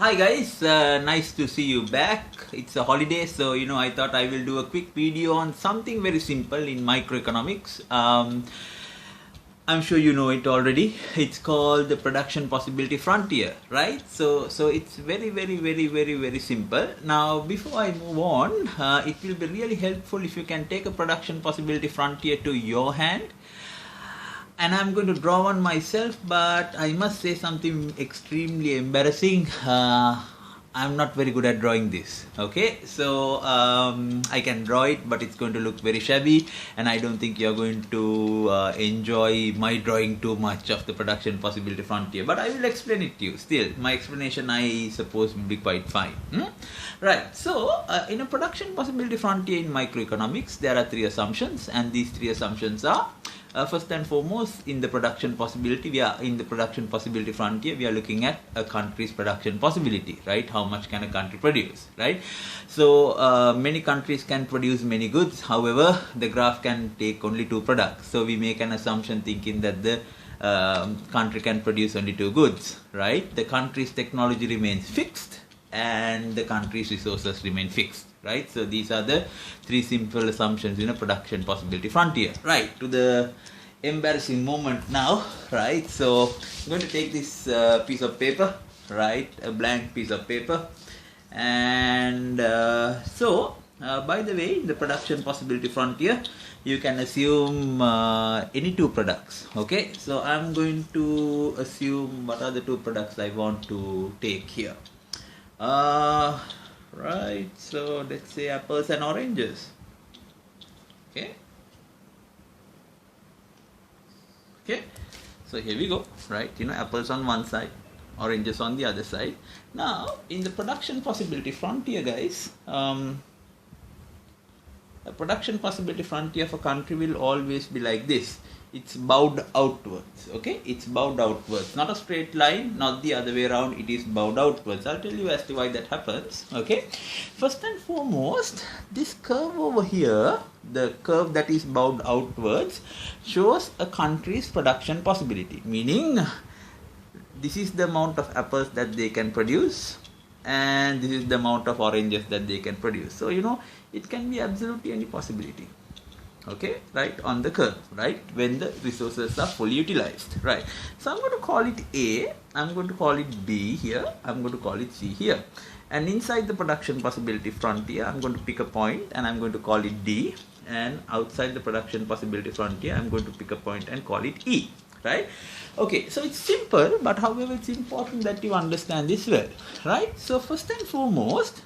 Hi guys, nice to see you back. It's a holiday, so I thought I will do a quick video on something very simple in microeconomics. I'm sure you know it already. It's called the production possibility frontier, right? So it's very simple. Now, before I move on, it will be really helpful if you can take a production possibility frontier to your hand. And I'm going to draw one myself, but I must say something extremely embarrassing. I'm not very good at drawing this. Okay, so I can draw it, but it's going to look very shabby, and I don't think you're going to enjoy my drawing too much of the production possibility frontier. But I will explain it to you. Still, my explanation, I suppose, will be quite fine. Right. So, in a production possibility frontier in microeconomics, there are three assumptions, and these three assumptions are. First and foremost, in the production possibility, frontier, we are looking at a country's production possibility, right? How much can a country produce, right? So many countries can produce many goods. However, the graph can take only two products. So we make an assumption thinking that the country can produce only two goods, right? The country's technology remains fixed and the country's resources remain fixed. Right, so these are the three simple assumptions in a production possibility frontier. Right, to the embarrassing moment now. Right, so I'm going to take this piece of paper, right, a blank piece of paper, and by the way, in the production possibility frontier, you can assume any two products. Okay, so I'm going to assume what are the two products I want to take here. Right, so let's say apples and oranges. Okay, so here we go. Right, apples on one side, oranges on the other side. Now, in the production possibility frontier, guys, a production possibility frontier for country will always be like this. It's bowed outwards. Okay, it's bowed outwards, not a straight line, not the other way around. It is bowed outwards. I'll tell you as to why that happens. Okay, first and foremost, this curve over here, the curve that is bowed outwards, shows a country's production possibility, meaning this is the amount of apples that they can produce and this is the amount of oranges that they can produce. So it can be absolutely any possibility. Okay, right, on the curve, right, when the resources are fully utilized, right. So I'm going to call it A, I'm going to call it B here, I'm going to call it C here, and inside the production possibility frontier, I'm going to pick a point and I'm going to call it D, and outside the production possibility frontier, I'm going to pick a point and call it E, right. Okay, so it's simple, but however, it's important that you understand this well, right. So first and foremost,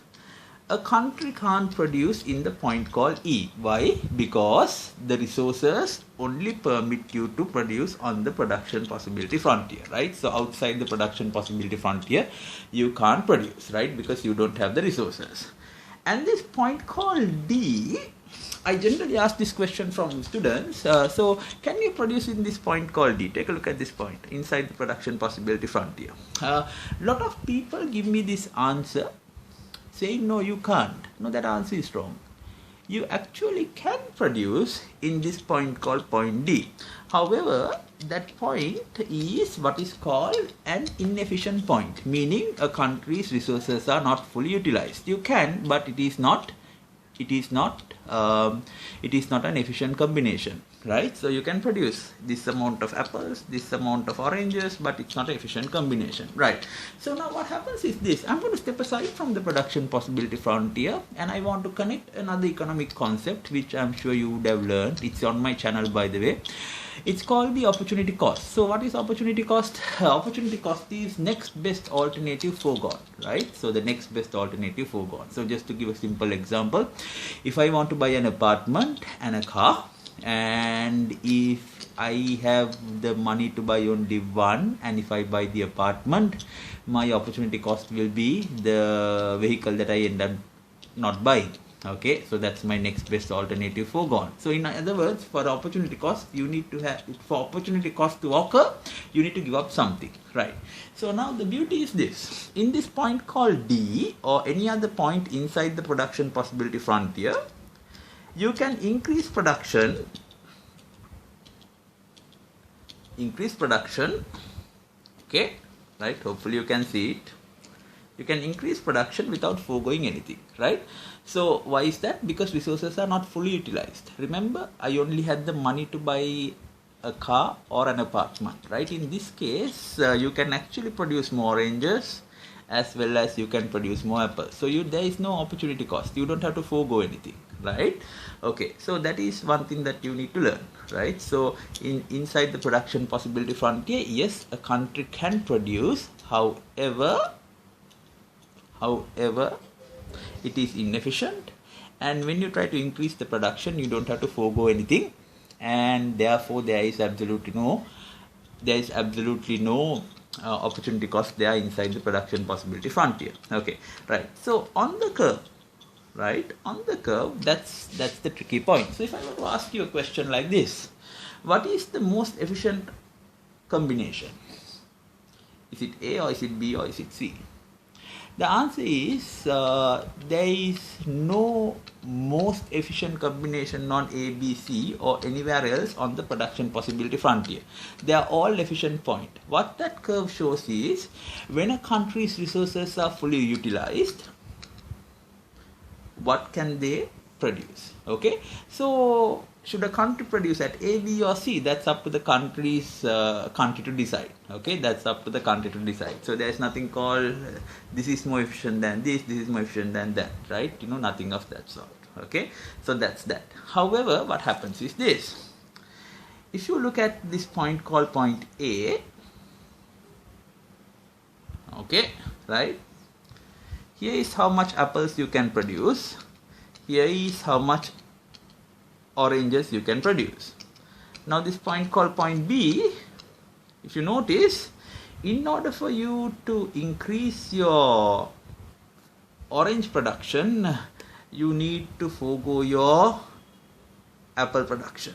a country can't produce in the point called E. Why? Because the resources only permit you to produce on the production possibility frontier, right? So outside the production possibility frontier, you can't produce, right? Because you don't have the resources. And this point called D, I generally ask this question from students. So can you produce in this point called D? Take a look at this point inside the production possibility frontier. Lot of people give me this answer saying, no, you can't. No, that answer is wrong. You actually can produce in this point called point D. However, that point is what is called an inefficient point, meaning a country's resources are not fully utilized. You can, but it is not an efficient combination, right? So you can produce this amount of apples, this amount of oranges, but it's not an efficient combination, right? So now what happens is this. I'm going to step aside from the production possibility frontier and I want to connect another economic concept which I'm sure you would have learned. It's on my channel, by the way. It's called the opportunity cost. So what is opportunity cost? Opportunity cost is next best alternative foregone, right? So the next best alternative foregone. So just to give a simple example, if I want to buy an apartment and a car, and if I have the money to buy only one, and if I buy the apartment, my opportunity cost will be the vehicle that I end up not buying. Okay, so that's my next best alternative foregone. So in other words, for opportunity cost, you need to have, for opportunity cost to occur, you need to give up something, right? So now the beauty is this. In this point called D, or any other point inside the production possibility frontier, you can increase production, okay, right, hopefully you can see it. You can increase production without foregoing anything, right? So why is that? Because resources are not fully utilized. Remember, I only had the money to buy a car or an apartment, right? In this case, you can actually produce more oranges as well as you can produce more apples. So there is no opportunity cost. You don't have to forego anything, right? Okay, so that is one thing that you need to learn, right? So inside the production possibility frontier, yes, a country can produce, however it is inefficient, and when you try to increase the production, you don't have to forego anything, and therefore there is absolutely no opportunity cost there inside the production possibility frontier. Okay, right. So on the curve, that's the tricky point. So if I were to ask you a question like this, what is the most efficient combination? Is it A, or is it B, or is it C? The answer is there is no most efficient combination on A, B, C or anywhere else on the production possibility frontier. They are all efficient point. What that curve shows is when a country's resources are fully utilized, what can they produce? Okay, so should a country produce at A, B or C? That's up to the country to decide. Okay, that's up to the country to decide. So there is nothing called this is more efficient than this is more efficient than that, right? Nothing of that sort. Okay, so that's that. However, what happens is this. If you look at this point called point A, okay, right? Here is how much apples you can produce. Here is how much oranges you can produce. Now this point called point B, if you notice, in order for you to increase your orange production, you need to forego your apple production.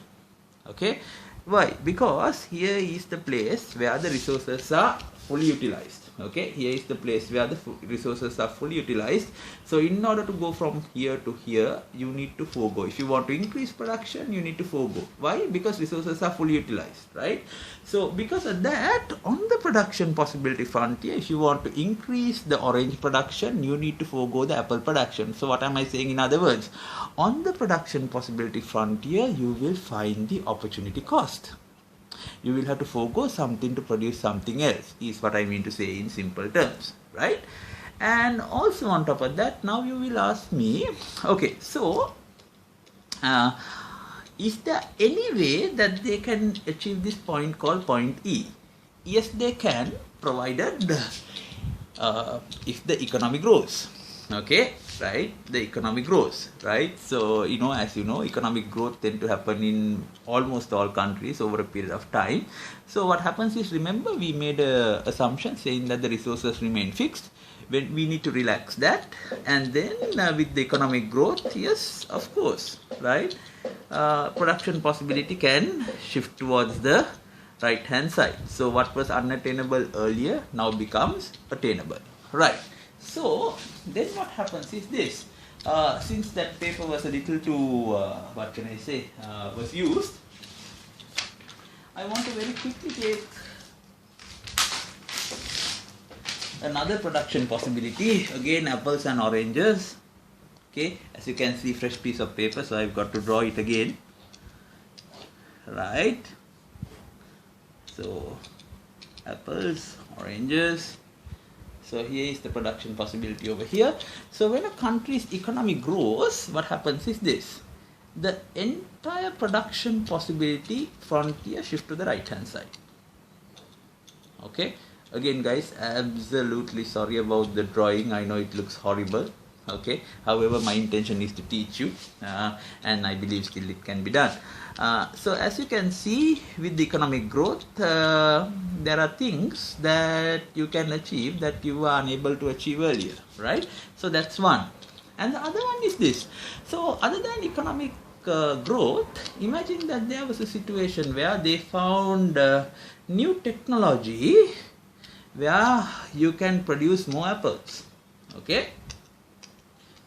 Okay, why? Because here is the place where the resources are fully utilized. Okay, here is the place where the resources are fully utilized. So in order to go from here to here, you need to forego. If you want to increase production, you need to forego. Why? Because resources are fully utilized, right? So because of that, on the production possibility frontier, if you want to increase the orange production, you need to forego the apple production. So what am I saying in other words? On the production possibility frontier, you will find the opportunity cost. You will have to forego something to produce something else, is what I mean to say in simple terms, right? And also on top of that, now you will ask me, okay, so is there any way that they can achieve this point called point E? Yes, they can, provided if the economy grows. Okay, right? The economy grows, right? So, as you know, economic growth tend to happen in almost all countries over a period of time. So what happens is, remember, we made an assumption saying that the resources remain fixed. When we need to relax that, and then with the economic growth, yes, of course, right? Production possibility can shift towards the right hand side. So what was unattainable earlier now becomes attainable, right? So then what happens is this. Since that paper was a little too, was used, I want to very quickly take another production possibility. Again, apples and oranges. Okay, as you can see, fresh piece of paper, so I've got to draw it again. Right. So, apples, oranges. So here is the production possibility over here. So when a country's economy grows, what happens is this. The entire production possibility frontier shift to the right hand side. Okay. Again guys, absolutely sorry about the drawing. I know it looks horrible. Okay. However, my intention is to teach you and I believe still it can be done. So as you can see, with the economic growth, there are things that you can achieve that you were unable to achieve earlier, right? So that's one. And the other one is this. So other than economic growth, imagine that there was a situation where they found new technology where you can produce more apples. Okay.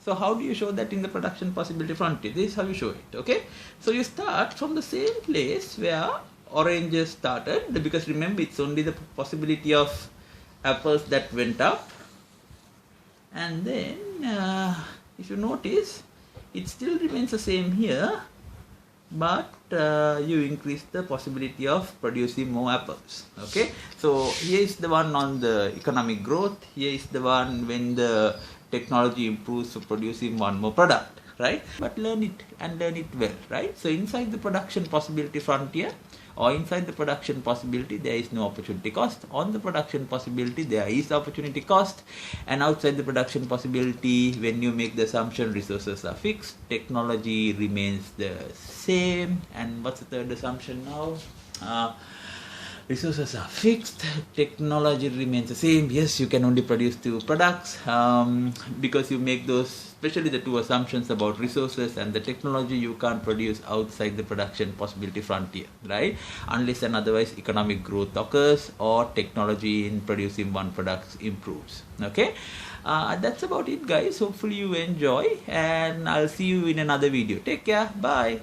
So how do you show that in the production possibility frontier? This is how you show it, okay? So you start from the same place where oranges started, because remember, it's only the possibility of apples that went up, And then if you notice, it still remains the same here, but you increase the possibility of producing more apples. Okay, so here is the one on the economic growth, here is the one when the technology improves for producing one more product, right? But learn it and learn it well, right? So inside the production possibility frontier, or inside the production possibility, there is no opportunity cost. On the production possibility, there is opportunity cost. And outside the production possibility, when you make the assumption resources are fixed, technology remains the same. And what's the third assumption now? Resources are fixed, technology remains the same. Yes, you can only produce 2 products because you make those, especially the 2 assumptions about resources and the technology, you can't produce outside the production possibility frontier, right? Unless and otherwise economic growth occurs or technology in producing one product improves. Okay, that's about it, guys. Hopefully you enjoy, and I'll see you in another video. Take care. Bye.